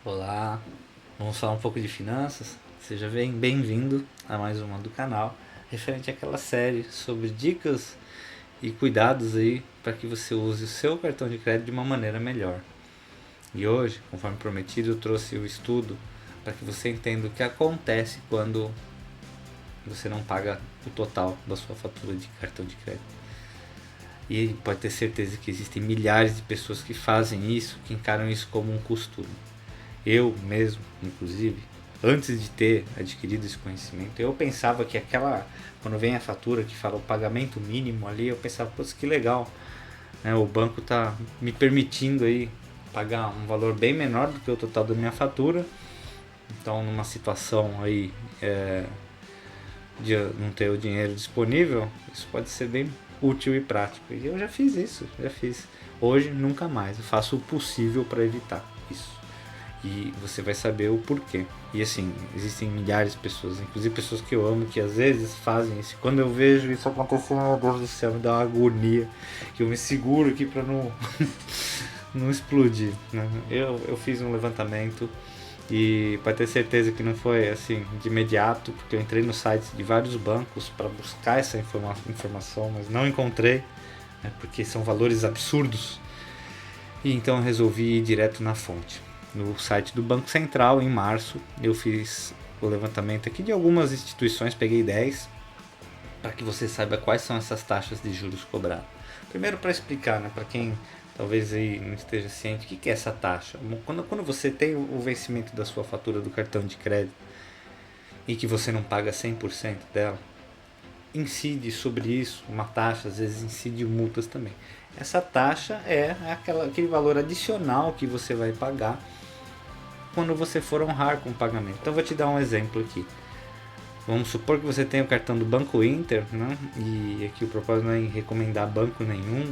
Olá, vamos falar um pouco de finanças? Seja bem-vindo a mais uma do canal, referente àquela série sobre dicas e cuidados aí para que você use o seu cartão de crédito de uma maneira melhor. E hoje, conforme prometido, eu trouxe o estudo para que você entenda o que acontece quando você não paga o total da sua fatura de cartão de crédito. E pode ter certeza que existem milhares de pessoas que fazem isso, que encaram isso como um costume. Eu mesmo, inclusive, antes de ter adquirido esse conhecimento, eu pensava que quando vem a fatura que fala o pagamento mínimo ali, eu pensava, pô, que legal, né? O banco tá me permitindo aí pagar um valor bem menor do que o total da minha fatura. Então, numa situação aí de não ter o dinheiro disponível, isso pode ser bem útil e prático. E eu já fiz isso, já fiz. Hoje, nunca mais. Eu faço o possível para evitar isso. E você vai saber o porquê. E assim, existem milhares de pessoas, inclusive pessoas que eu amo, que às vezes fazem isso. Quando eu vejo isso acontecer, meu Deus do céu, me dá uma agonia, que eu me seguro aqui para não, não explodir. Né? Eu fiz um levantamento e para ter certeza que não foi assim de imediato, porque eu entrei no site de vários bancos para buscar essa informação, mas não encontrei, né, porque são valores absurdos. E então eu resolvi ir direto na fonte. No site do Banco Central, em março, eu fiz o levantamento aqui de algumas instituições, peguei 10, para que você saiba quais são essas taxas de juros cobradas. Primeiro para explicar, né, para quem talvez aí não esteja ciente, o que é essa taxa? Quando você tem o vencimento da sua fatura do cartão de crédito e que você não paga 100% dela, incide sobre isso uma taxa, às vezes incide multas também. Essa taxa é aquele valor adicional que você vai pagar quando você for honrar com o pagamento. Então vou te dar um exemplo aqui. Vamos supor que você tem o cartão do Banco Inter, né? E aqui o propósito não é recomendar banco nenhum,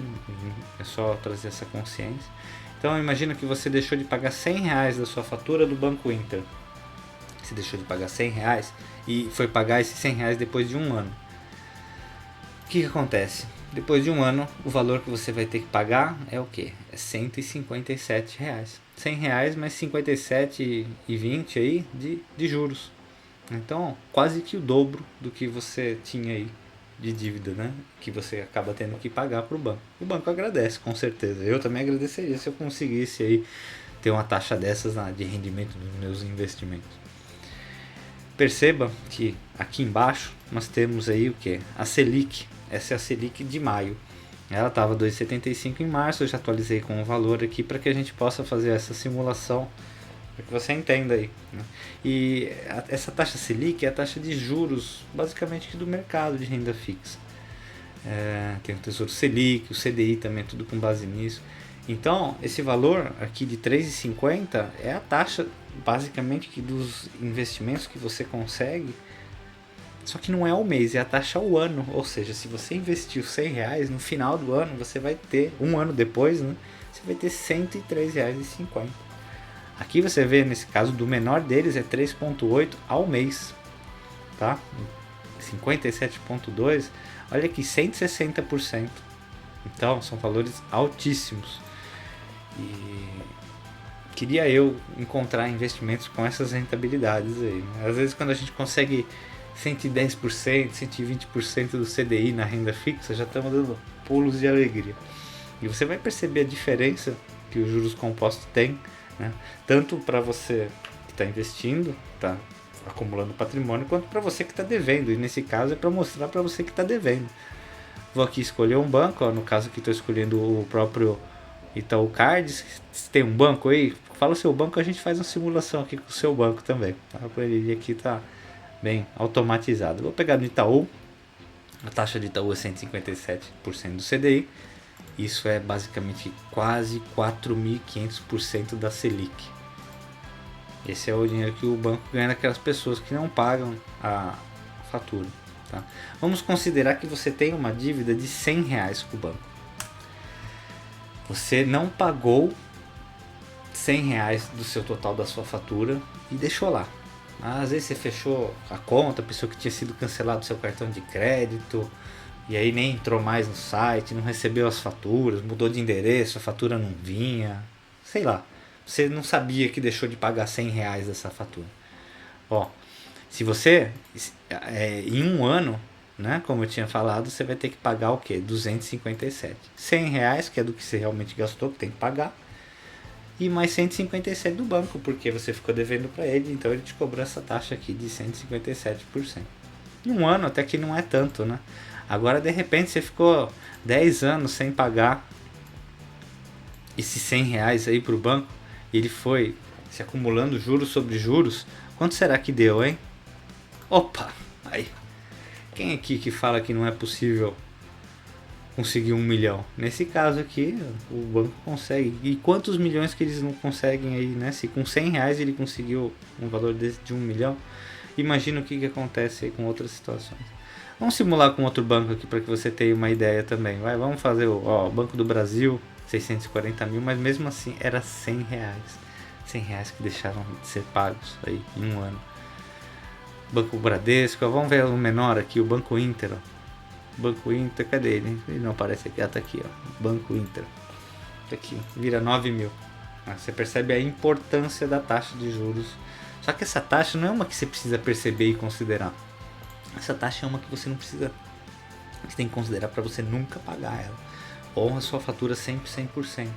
é só trazer essa consciência. Então imagina que você deixou de pagar R$ 100 da sua fatura do Banco Inter. Você deixou de pagar R$ 100 e foi pagar esses R$ 100 depois de um ano. O que acontece? Depois de um ano, o valor que você vai ter que pagar é o quê? É R$ 157. R$ 100 mais 57,20 aí de juros. Então, quase que o dobro do que você tinha aí de dívida, né? Que você acaba tendo que pagar para o banco. O banco agradece, com certeza. Eu também agradeceria se eu conseguisse aí ter uma taxa dessas de rendimento dos meus investimentos. Perceba que aqui embaixo nós temos aí o que? A Selic. Essa é a Selic de maio. Ela estava 2,75 em março, eu já atualizei com o valor aqui para que a gente possa fazer essa simulação, para que você entenda aí. Né? E essa taxa Selic é a taxa de juros, basicamente, do mercado de renda fixa. Tem o Tesouro Selic, o CDI também, tudo com base nisso. Então, esse valor aqui de 3,50 é a taxa, basicamente, dos investimentos que você consegue. Só que não é ao mês, é a taxa ao ano. Ou seja, se você investiu R$ 100, no final do ano você vai ter, um ano depois, né, você vai ter R$ 103,50. Aqui você vê, nesse caso, do menor deles é 3,8 ao mês. Tá? 57,2, olha aqui, 160%. Então, são valores altíssimos. E queria eu encontrar investimentos com essas rentabilidades aí. Né? Às vezes, quando a gente consegue 110%, 120% do CDI na renda fixa, já estamos dando pulos de alegria. E você vai perceber a diferença que os juros compostos têm, né? Tanto para você que está investindo, está acumulando patrimônio, quanto para você que está devendo. E nesse caso é para mostrar para você que está devendo. Vou aqui escolher um banco, ó, no caso aqui estou escolhendo o próprio Itaú Card. Se tem um banco aí, fala o seu banco, a gente faz uma simulação aqui com o seu banco também. A planilha aqui está bem automatizado. Vou pegar no Itaú, a taxa de Itaú é 157% do CDI, isso é basicamente quase 4.500% da Selic. Esse é o dinheiro que o banco ganha daquelas pessoas que não pagam a fatura. Tá? Vamos considerar que você tem uma dívida de R$ 100 com o banco. Você não pagou R$ 100 do seu total da sua fatura e deixou lá. Às vezes você fechou a conta, a pessoa que tinha sido cancelado seu cartão de crédito, e aí nem entrou mais no site, não recebeu as faturas, mudou de endereço, a fatura não vinha, sei lá. você não sabia que deixou de pagar R$ 100 dessa fatura. Ó, se você, em um ano, né, como eu tinha falado, você vai ter que pagar o quê? 257. R$ 100, que é do que você realmente gastou, que tem que pagar. E mais 157 do banco, porque você ficou devendo para ele, então ele te cobrou essa taxa aqui de 157%. Em um ano até que não é tanto, né? Agora de repente você ficou 10 anos sem pagar esses R$ 100 aí pro banco, e ele foi se acumulando juros sobre juros. Quanto será que deu, hein? Opa! Aí. Quem aqui que fala que não é possível conseguir 1 milhão? Nesse caso aqui, o banco consegue. E quantos milhões que eles não conseguem aí, né? Se com R$ 100 ele conseguiu um valor desse de 1 milhão, imagina o que acontece aí com outras situações. Vamos simular com outro banco aqui para que você tenha uma ideia também. Vamos fazer o Banco do Brasil, 640 mil, mas mesmo assim era R$ 100. R$ 100 que deixaram de ser pagos aí em um ano. Banco Bradesco, vamos ver o menor aqui, o Banco Inter. Banco Inter, cadê ele? Ele não aparece aqui, tá aqui, ó. Banco Inter. Tá aqui, vira 9 mil. Você percebe a importância da taxa de juros. Só que essa taxa não é uma que você precisa perceber e considerar. Essa taxa é uma que você não precisa. Você tem que considerar para você nunca pagar ela. Honra a sua fatura sempre 100%.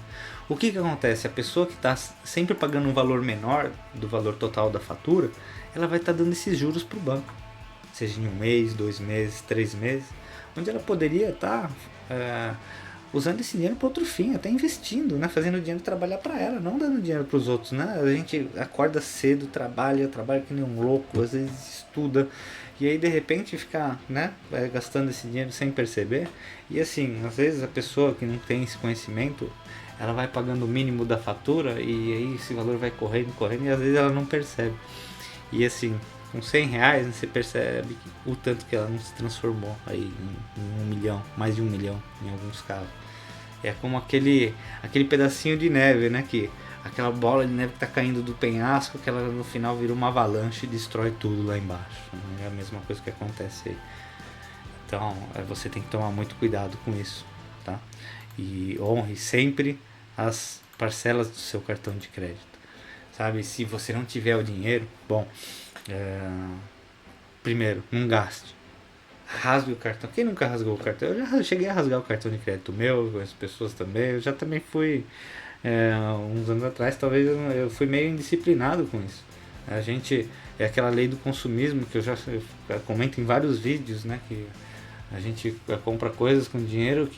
O que acontece? A pessoa que está sempre pagando um valor menor do valor total da fatura, ela vai estar dando esses juros para o banco. Seja em 1 mês, 2 meses, 3 meses. Onde ela poderia estar usando esse dinheiro para outro fim, até investindo, né? Fazendo o dinheiro trabalhar para ela, não dando dinheiro para os outros, né? A gente acorda cedo, trabalha que nem um louco, às vezes estuda, e aí de repente fica, né, gastando esse dinheiro sem perceber. E assim, às vezes a pessoa que não tem esse conhecimento, ela vai pagando o mínimo da fatura e aí esse valor vai correndo e às vezes ela não percebe. E assim, com R$ 100 você percebe o tanto que ela não se transformou aí em 1 milhão, mais de 1 milhão em alguns casos. É como aquele pedacinho de neve, né? Que aquela bola de neve que está caindo do penhasco, que ela no final vira uma avalanche e destrói tudo lá embaixo. É a mesma coisa que acontece aí. Então você tem que tomar muito cuidado com isso, tá? E honre sempre as parcelas do seu cartão de crédito. Sabe, se você não tiver o dinheiro, bom, primeiro, não gaste. Rasgue o cartão. Quem nunca rasgou o cartão? Eu já cheguei a rasgar o cartão de crédito meu, as pessoas também. Eu já também fui, uns anos atrás, talvez eu fui meio indisciplinado com isso. A gente, é aquela lei do consumismo que eu comento em vários vídeos, né? Que a gente compra coisas com dinheiro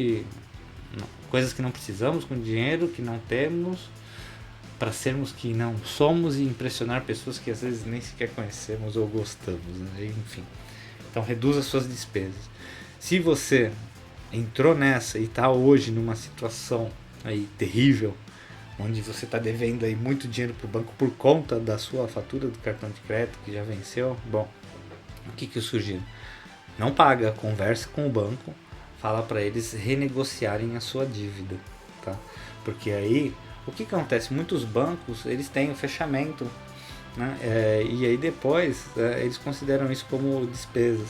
coisas que não precisamos, com dinheiro que não temos, para sermos que não somos e impressionar pessoas que às vezes nem sequer conhecemos ou gostamos, né? Enfim. Então reduza suas despesas. Se você entrou nessa e está hoje numa situação aí terrível, onde você está devendo aí muito dinheiro para o banco por conta da sua fatura do cartão de crédito que já venceu, bom, o que eu sugiro? Não paga, conversa com o banco, fala para eles renegociarem a sua dívida, tá? Porque aí, o que acontece? Muitos bancos, eles têm o fechamento, né? E aí depois eles consideram isso como despesas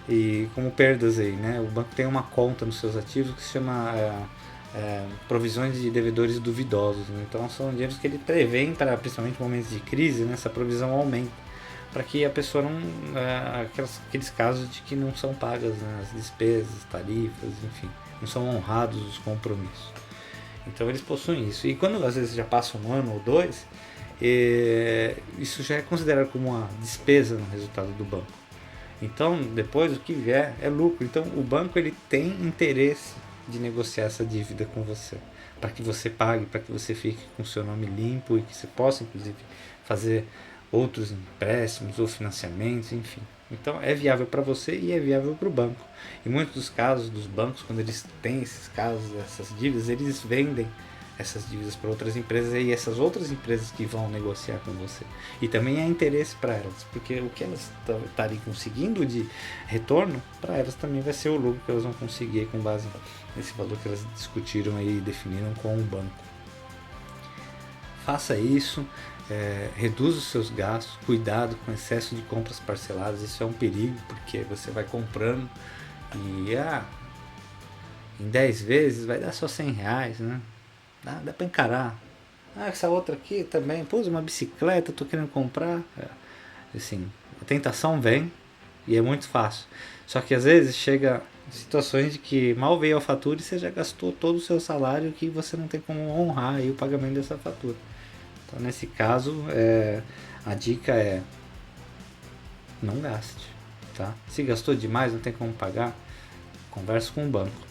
e como perdas aí, né? O banco tem uma conta nos seus ativos que se chama provisões de devedores duvidosos, né? Então são dinheiros que ele prevê para principalmente momentos de crise, né? Essa provisão aumenta para que a pessoa não aqueles casos de que não são pagas, né? As despesas, tarifas, enfim, não são honrados os compromissos. Então eles possuem isso. E quando às vezes já passa 1 ano ou 2, isso já é considerado como uma despesa no resultado do banco. Então depois o que vier é lucro. Então o banco ele tem interesse de negociar essa dívida com você, para que você pague, para que você fique com o seu nome limpo e que você possa inclusive fazer outros empréstimos ou financiamentos, enfim. Então é viável para você e é viável para o banco. Em muitos dos casos dos bancos, quando eles têm esses casos, essas dívidas, eles vendem essas dívidas para outras empresas e essas outras empresas que vão negociar com você. E também há interesse para elas, porque o que elas estarem conseguindo de retorno, para elas também vai ser o lucro que elas vão conseguir com base nesse valor que elas discutiram e definiram com o banco. Faça isso, reduza os seus gastos, cuidado com excesso de compras parceladas, isso é um perigo, porque você vai comprando e em 10 vezes vai dar só R$ 100, né? Dá para encarar. Ah, essa outra aqui também, pô, uma bicicleta, tô querendo comprar. Assim, a tentação vem e é muito fácil. Só que às vezes chega situações de que mal veio a fatura e você já gastou todo o seu salário que você não tem como honrar aí o pagamento dessa fatura. Então nesse caso, a dica é não gaste, tá? Se gastou demais, não tem como pagar, converse com o banco.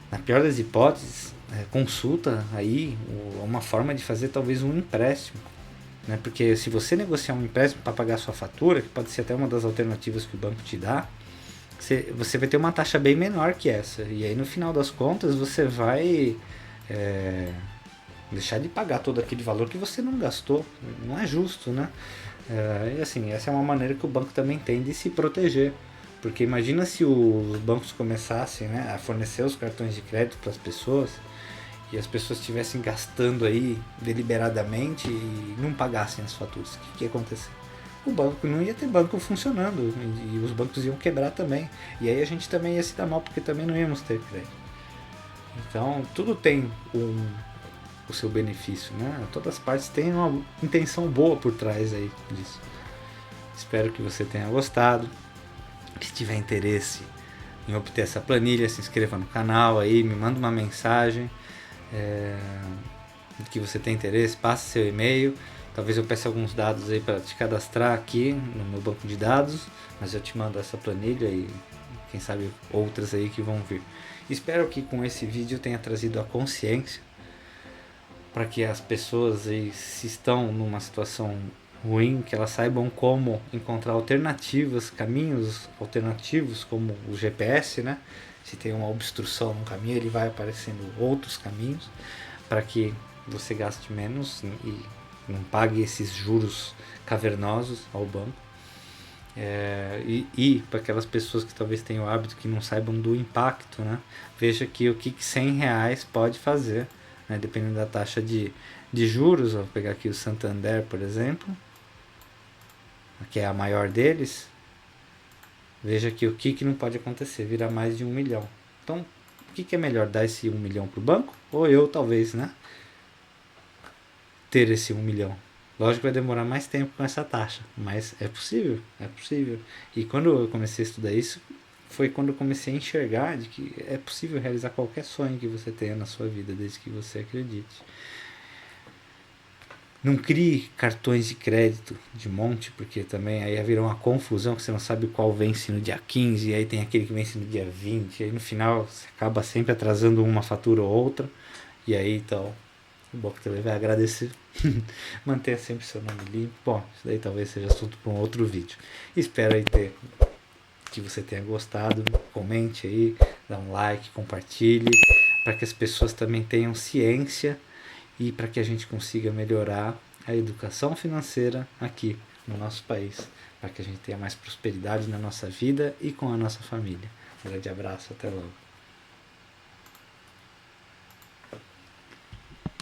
Na pior das hipóteses, consulta aí uma forma de fazer talvez um empréstimo, né? Porque se você negociar um empréstimo para pagar a sua fatura, que pode ser até uma das alternativas que o banco te dá, você vai ter uma taxa bem menor que essa. E aí no final das contas você vai deixar de pagar todo aquele valor que você não gastou. Não é justo, né? E assim, essa é uma maneira que o banco também tem de se proteger. Porque imagina se os bancos começassem, né, a fornecer os cartões de crédito para as pessoas e as pessoas estivessem gastando aí deliberadamente e não pagassem as faturas. O que ia acontecer? O banco não ia ter banco funcionando e os bancos iam quebrar também. E aí a gente também ia se dar mal porque também não íamos ter crédito. Então tudo tem o seu benefício, né? Todas as partes têm uma intenção boa por trás aí disso. Espero que você tenha gostado. Se tiver interesse em obter essa planilha, se inscreva no canal aí, me manda uma mensagem que você tem interesse, passe seu e-mail. Talvez eu peça alguns dados aí para te cadastrar aqui no meu banco de dados, mas eu te mando essa planilha e quem sabe outras aí que vão vir. Espero que com esse vídeo tenha trazido a consciência para que as pessoas aí, se estão numa situação ruim, que elas saibam como encontrar alternativas, caminhos alternativos, como o GPS, né? Se tem uma obstrução no caminho, ele vai aparecendo outros caminhos para que você gaste menos e não pague esses juros cavernosos ao banco. E para aquelas pessoas que talvez tenham o hábito que não saibam do impacto, né? Veja que o que R$100 pode fazer, né? Dependendo da taxa de juros. Vou pegar aqui o Santander, por exemplo, que é a maior deles. Veja que o que não pode acontecer, virar mais de 1 milhão. Então, o que é melhor, dar esse 1 milhão para o banco? Ou eu, talvez, né? Ter esse 1 milhão. Lógico que vai demorar mais tempo com essa taxa, mas é possível, é possível. E quando eu comecei a estudar isso, foi quando eu comecei a enxergar de que é possível realizar qualquer sonho que você tenha na sua vida, desde que você acredite. Não crie cartões de crédito de monte, porque também aí vira uma confusão, que você não sabe qual vence no dia 15, e aí tem aquele que vence no dia 20, e aí no final você acaba sempre atrasando uma fatura ou outra, e aí então o banco também vai agradecer. Mantenha sempre seu nome limpo. Bom, isso daí talvez seja assunto para um outro vídeo. Espero aí que você tenha gostado. Comente aí, dá um like, compartilhe, para que as pessoas também tenham ciência e para que a gente consiga melhorar a educação financeira aqui no nosso país, para que a gente tenha mais prosperidade na nossa vida e com a nossa família. Um grande abraço, até logo.